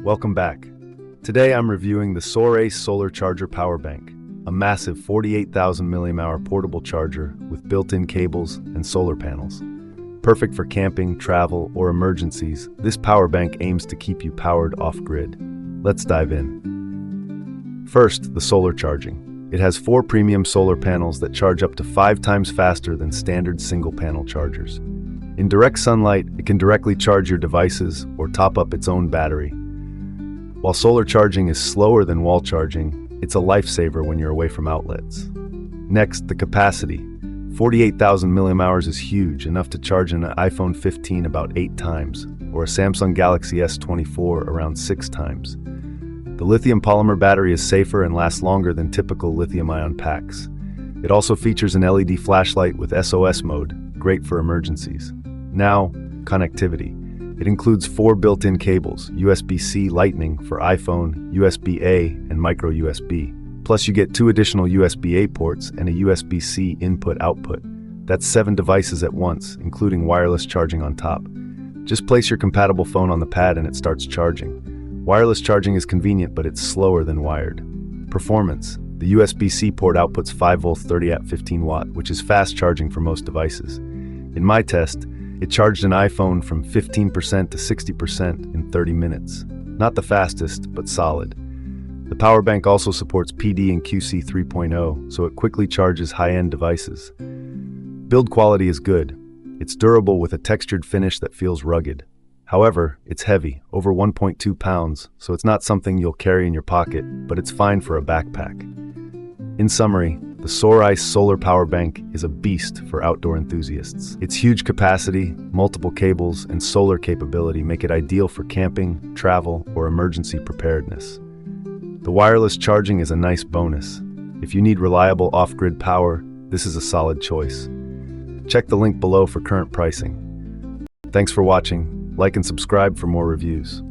Welcome back. Today I'm reviewing the SOARAISE Solar Charger Power Bank, a massive 48,000 mAh portable charger with built-in cables and solar panels. Perfect for camping, travel, or emergencies, this power bank aims to keep you powered off-grid. Let's dive in. First, the solar charging. It has 4 premium solar panels that charge up to 5 times faster than standard single-panel chargers. In direct sunlight, it can directly charge your devices or top up its own battery. While solar charging is slower than wall charging, it's a lifesaver when you're away from outlets. Next, the capacity. 48,000 mAh is huge, enough to charge an iPhone 15 about 8 times, or a Samsung Galaxy S24 around 6 times. The lithium-polymer battery is safer and lasts longer than typical lithium-ion packs. It also features an LED flashlight with SOS mode, great for emergencies. Now, connectivity. It includes 4 built-in cables, USB-C Lightning for iPhone, USB-A, and micro USB. Plus you get 2 additional USB-A ports and a USB-C input-output. That's 7 devices at once, including wireless charging on top. Just place your compatible phone on the pad and it starts charging. Wireless charging is convenient, but it's slower than wired. Performance. The USB-C port outputs 5V 30A 15W, which is fast charging for most devices. In my test, it charged an iPhone from 15% to 60% in 30 minutes. Not the fastest, but solid. The power bank also supports PD and QC 3.0, so it quickly charges high-end devices. Build quality is good. It's durable with a textured finish that feels rugged. However, it's heavy, over 1.2 pounds, so it's not something you'll carry in your pocket, but it's fine for a backpack. In summary, the SOARAISE Solar Power Bank is a beast for outdoor enthusiasts. Its huge capacity, multiple cables, and solar capability make it ideal for camping, travel, or emergency preparedness. The wireless charging is a nice bonus. If you need reliable off-grid power, this is a solid choice. Check the link below for current pricing. Thanks for watching. Like and subscribe for more reviews.